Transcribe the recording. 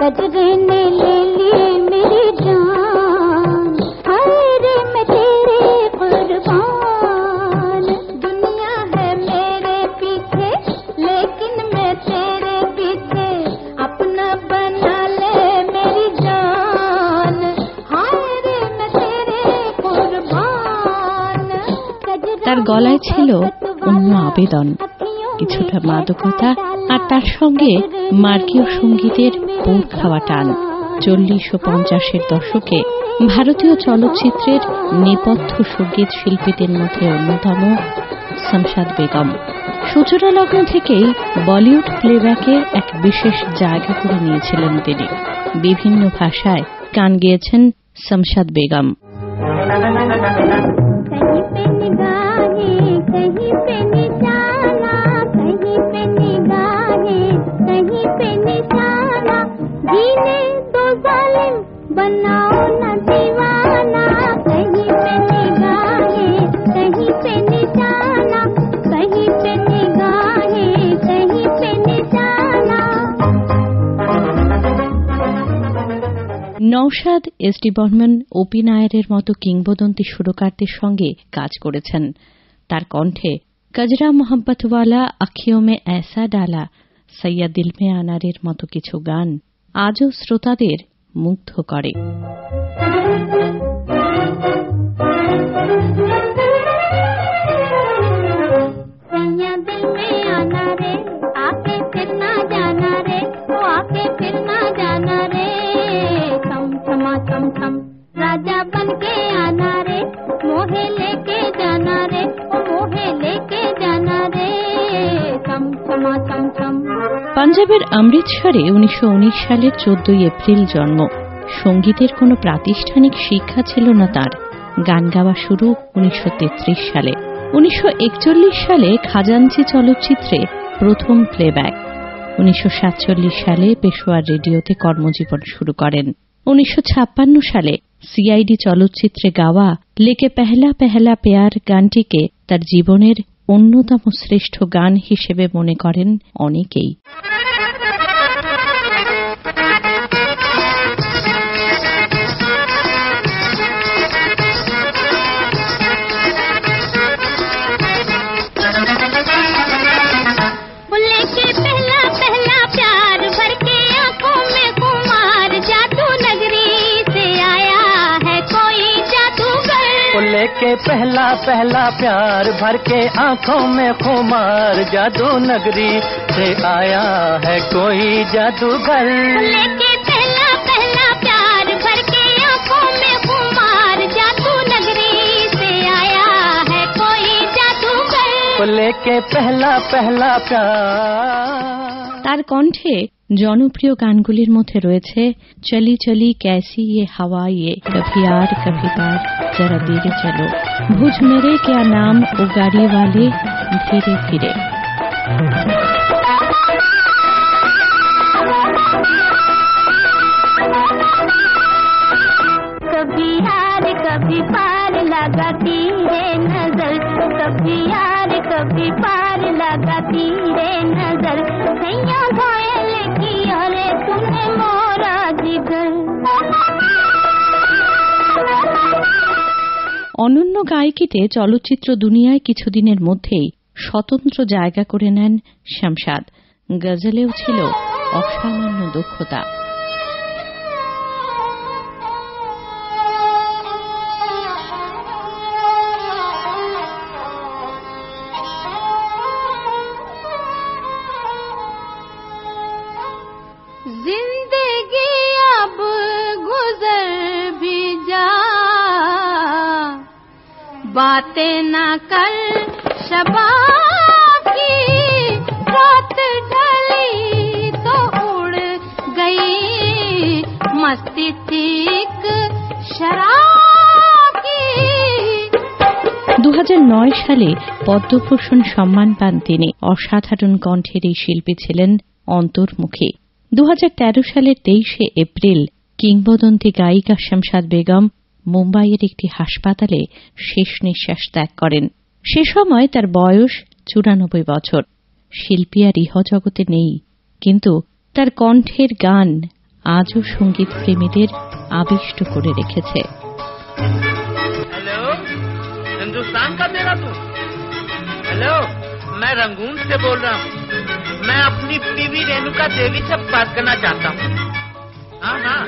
गजरे ने ले ली मेरी जान, हाय रे मैं तेरे कुर्बान। दुनिया है मेरे पीछे लेकिन मैं तेरे पीछे, अपना बना ले मेरी जान, हाय रे मैं तेरे कुर्बान। তার গলায় ছিল অন্য আবেদন, কিছুটা মাদকতা আর তার সঙ্গে মার্গীয় সঙ্গীতের পোড় খাওয়া টান। 40 ও 50-এর দশকে ভারতীয় চলচ্চিত্রের নেপথ্য সঙ্গীত শিল্পীদের মধ্যে অন্যতম শামশাদ বেগম। সূচনা লগ্ন থেকেই বলিউড প্লেব্যাকে এক বিশেষ জায়গা করে নিয়েছিলেন তিনি। বিভিন্ন ভাষায় গান গেয়েছেন শামশাদ বেগম। নওশাদ, এস.ডি. বর্মন, ও.পি. নায়ারের মতো কিংবদন্তি সুরকারদের সঙ্গে কাজ করেছেন। তার কণ্ঠে কজরা মোহাম্মতওয়ালা, আখিও মে ऐसा ডালা, সৈয়দ দিল মে আনারের মতো কিছু গান আজও শ্রোতাদের মুগ্ধ করে। राजा बन के आना रे, मोहे लेके जाना रे, मोहे लेके जाना रे, चम चमा चम चम। পাঞ্জাবের অমৃতসরে 1919 সালের 14 এপ্রিল জন্ম। সঙ্গীতের কোনো প্রাতিষ্ঠানিক শিক্ষা ছিল না তার। গান গাওয়া শুরু 1933 সালে। 1941 সালে খাজাঞ্চি চলচ্চিত্রে প্রথম প্লেব্যাক। 1947 সালে পেশোয়ার রেডিওতে কর্মজীবন শুরু করেন। 1956 সালে সিআইডি চলচ্চিত্রে গাওয়া লেকে পেহলা পেহলা প্যার গানটিকে তার জীবনের অন্যতম শ্রেষ্ঠ গান হিসেবে মনে করেন অনেকেই। के पहला पहला प्यार भर के आंखों में खुमार, जादू नगरी से आया है कोई जादूगर। लेके पहला पहला प्यार भर के आंखों में खुमार, जादू नगरी से आया है कोई जादूगर। लेके पहला पहला प्यार। তার কণ্ঠে জনপ্রিয় গানগুলির মধ্যে রয়েছে চলি চলি कैसी ये हवा ये, कभी यार कभी पार, जरा धीरे चलो, भुज मेरे क्या नाम, ओ गाड़ी वाले धीरे धीरे। कभी यार कभी पार लगाती है नजर, कभी यार कभी पार लगाती है नजर, सैया घायल किया रे तूने मोरा जिगर। অনন্য গায়কিতে চলচ্চিত্র দুনিয়ায় কিছুদিনের মধ্যেই স্বতন্ত্র জায়গা করে নেন শামশাদ। গজলেও ছিল অসামান্য দক্ষতা। जिंदगी अब गुजर भी जा, बातें ना कर शबाब की, रात ढली तो उड़ गई मस्ती ठीक शराब की। 2009 সালে পদ্মভূষণ সম্মান পান তিনি। অসাধারণ কণ্ঠের এই শিল্পী ছিলেন অন্তর্মুখী। 2013 সালের 23 এপ্রিল কিংবদন্তি গায়িকা শামশাদ বেগম মুম্বাইয়ের একটি হাসপাতালে শেষ নিঃশ্বাস ত্যাগ করেন। সে সময় তার বয়স 94 বছর। শিল্পী আর ইহজগতে নেই, কিন্তু তার কণ্ঠের গান আজও সঙ্গীত প্রেমীদের আবিষ্ট করে রেখেছে। हेलो, हिंदुस्तान का तेरा तू? हेलो, मैं रंगून से बोल रहा हूँ। मैं अपनी बीवी रेणुका देवी से बात करना चाहता हूँ। हाँ हाँ।